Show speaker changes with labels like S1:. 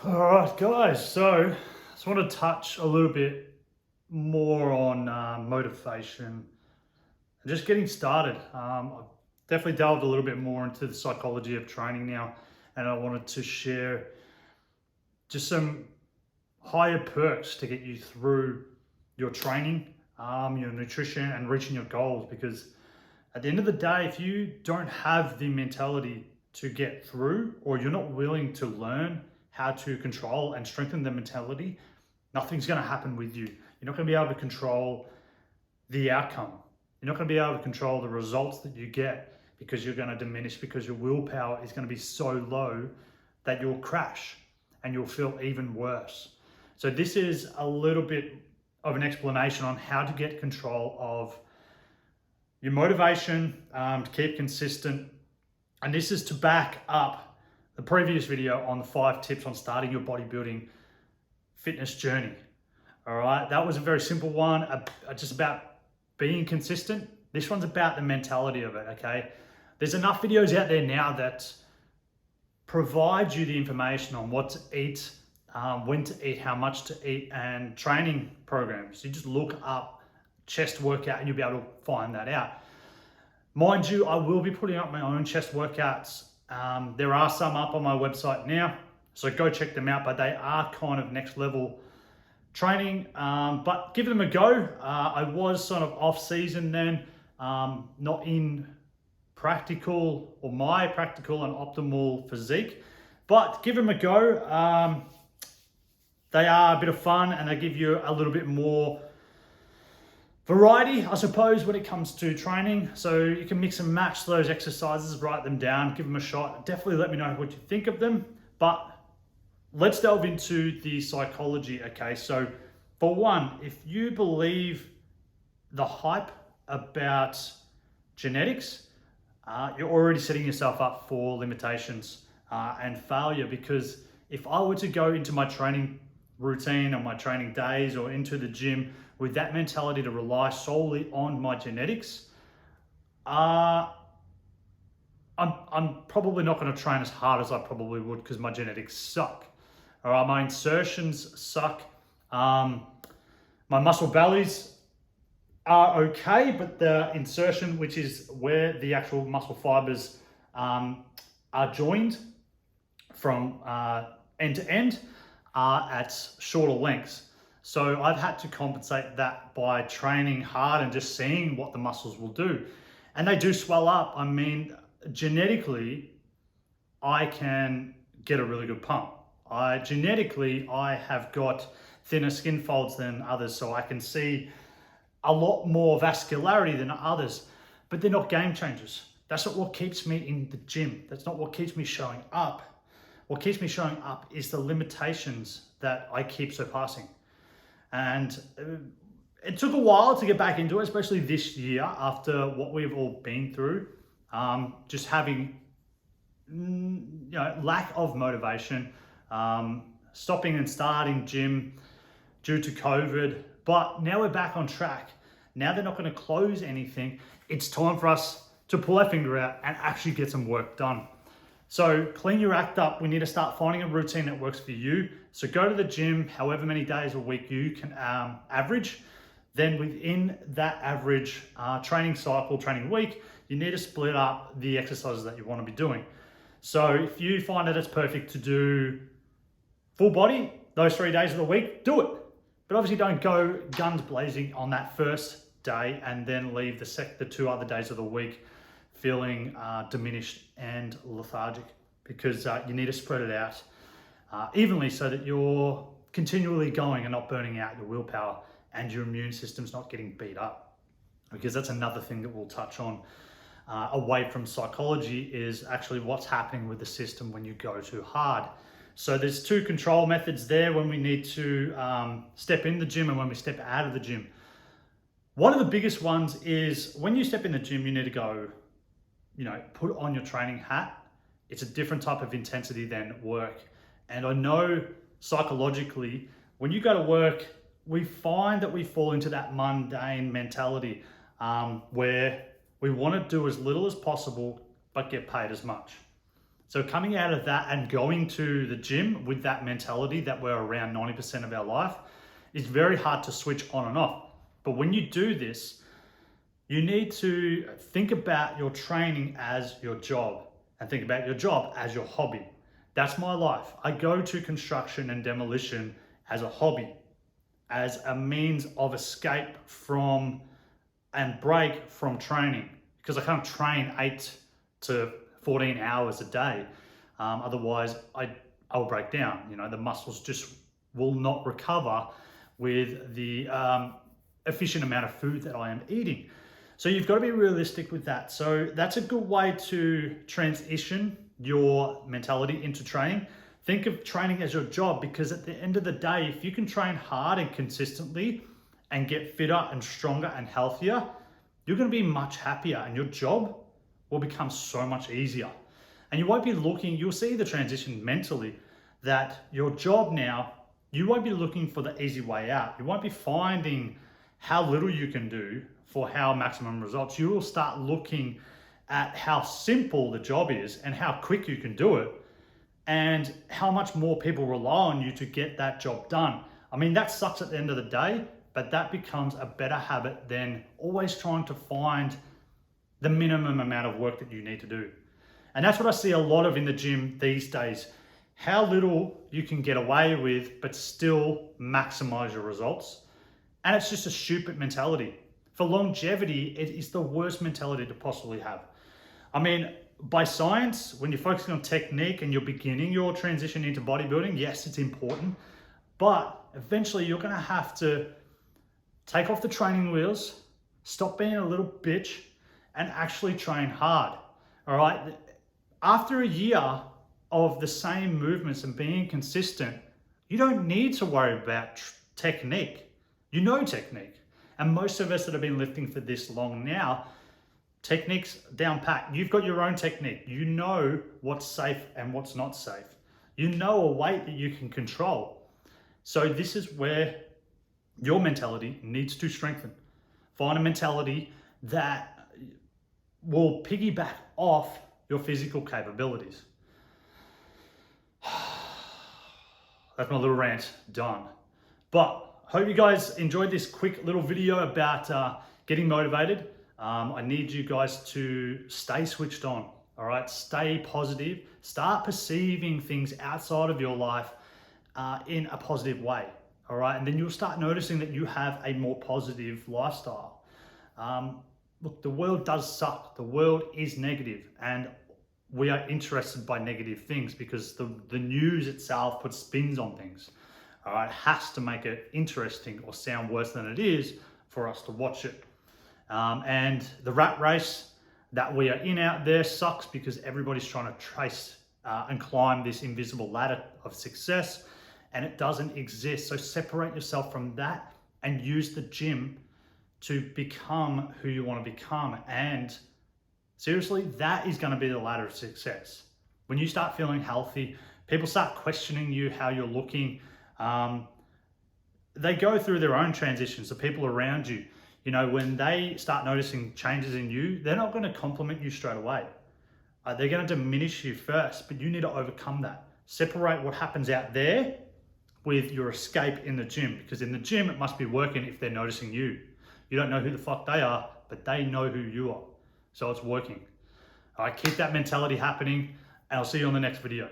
S1: All right, guys. So I just want to touch a little bit more on motivation and just getting started. I've definitely delved a little bit more into the psychology of training now, and I wanted to share just some higher perks to get you through your training, your nutrition, and reaching your goals. Because at the end of the day, if you don't have the mentality to get through, or you're not willing to learn how to control and strengthen the mentality, nothing's going to happen with you. You're not going to be able to control the outcome. You're not going to be able to control the results that you get, because you're going to diminish, because your willpower is going to be so low that you'll crash and you'll feel even worse. So this is a little bit of an explanation on how to get control of your motivation, to keep consistent. And this is to back up the previous video on the 5 tips on starting your bodybuilding fitness journey. All right, that was a very simple one, just about being consistent. This one's about the mentality of it, okay? There's enough videos out there now that provide you the information on what to eat, when to eat, how much to eat, and training programs. You just look up chest workout and you'll be able to find that out. Mind you, I will be putting up my own chest workouts. There are some up on my website now, so go check them out, but they are kind of next level training, but give them a go. I was sort of off season then, not in practical or my practical and optimal physique, but give them a go. They are a bit of fun and they give you a little bit more variety, I suppose, when it comes to training. So you can mix and match those exercises, write them down, give them a shot. Definitely let me know what you think of them. But let's delve into the psychology, okay? So for one, if you believe the hype about genetics, you're already setting yourself up for limitations and failure. Because if I were to go into my training routine or my training days or into the gym with that mentality to rely solely on my genetics, I'm probably not going to train as hard as I probably would, because my genetics suck. All right, my insertions suck. My muscle bellies are okay, but the insertion, which is where the actual muscle fibers are joined from end to end, are at shorter lengths. So I've had to compensate that by training hard and just seeing what the muscles will do. And they do swell up. I mean, genetically, I can get a really good pump. Genetically, I have got thinner skin folds than others, so I can see a lot more vascularity than others, but they're not game changers. That's not what keeps me in the gym. That's not what keeps me showing up. What keeps me showing up is the limitations that I keep surpassing. And it took a while to get back into it, especially this year after what we've all been through. Just having lack of motivation, stopping and starting gym due to COVID. But now we're back on track. Now they're not going to close anything. It's time for us to pull our finger out and actually get some work done. So clean your act up. We need to start finding a routine that works for you. So go to the gym however many days a week you can average. Then within that average training cycle, training week, you need to split up the exercises that you want to be doing. So if you find that it's perfect to do full body those 3 days of the week, do it. But obviously don't go guns blazing on that first day and then leave the 2 other days of the week feeling diminished and lethargic, because you need to spread it out evenly so that you're continually going and not burning out your willpower and your immune system's not getting beat up. Because that's another thing that we'll touch on away from psychology, is actually what's happening with the system when you go too hard. So there's 2 control methods there when we need to step in the gym and when we step out of the gym. One of the biggest ones is when you step in the gym, you need to go, put on your training hat. It's a different type of intensity than work. And I know psychologically, when you go to work, we find that we fall into that mundane mentality where we want to do as little as possible, but get paid as much. So coming out of that and going to the gym with that mentality that we're around 90% of our life is very hard to switch on and off. But when you do this, you need to think about your training as your job and think about your job as your hobby. That's my life. I go to construction and demolition as a hobby, as a means of escape from and break from training, because I can't train 8 to 14 hours a day. Otherwise, I'll break down. You know, the muscles just will not recover with the efficient amount of food that I am eating. So you've got to be realistic with that. So that's a good way to transition your mentality into training. Think of training as your job, because at the end of the day, if you can train hard and consistently and get fitter and stronger and healthier, you're going to be much happier and your job will become so much easier. And you won't be looking, you'll see the transition mentally, that your job now, you won't be looking for the easy way out. You won't be finding how little you can do for how maximum results. You will start looking at how simple the job is and how quick you can do it, and how much more people rely on you to get that job done. I mean, that sucks at the end of the day, but that becomes a better habit than always trying to find the minimum amount of work that you need to do. And that's what I see a lot of in the gym these days. How little you can get away with, but still maximize your results. And it's just a stupid mentality. For longevity, it is the worst mentality to possibly have. I mean, by science, when you're focusing on technique and you're beginning your transition into bodybuilding, yes, it's important, but eventually you're gonna have to take off the training wheels, stop being a little bitch, and actually train hard, all right? After a year of the same movements and being consistent, you don't need to worry about technique. You know technique. And most of us that have been lifting for this long now, technique's down pat. You've got your own technique. You know what's safe and what's not safe. You know a weight that you can control. So this is where your mentality needs to strengthen. Find a mentality that will piggyback off your physical capabilities. That's my little rant done. But hope you guys enjoyed this quick little video about getting motivated. I need you guys to stay switched on, all right? Stay positive. Start perceiving things outside of your life in a positive way, all right? And then you'll start noticing that you have a more positive lifestyle. Look, the world does suck. The world is negative, and we are interested by negative things because the news itself puts spins on things. All right, it has to make it interesting or sound worse than it is for us to watch it. And the rat race that we are in out there sucks because everybody's trying to trace and climb this invisible ladder of success, and it doesn't exist. So separate yourself from that and use the gym to become who you want to become. And seriously, that is going to be the ladder of success. When you start feeling healthy, people start questioning you, how you're looking. They go through their own transitions, the people around you. You know, when they start noticing changes in you, they're not going to compliment you straight away. They're going to diminish you first, but you need to overcome that. Separate what happens out there with your escape in the gym, because in the gym, it must be working if they're noticing you. You don't know who the fuck they are, but they know who you are. So it's working. All right, keep that mentality happening, and I'll see you on the next video.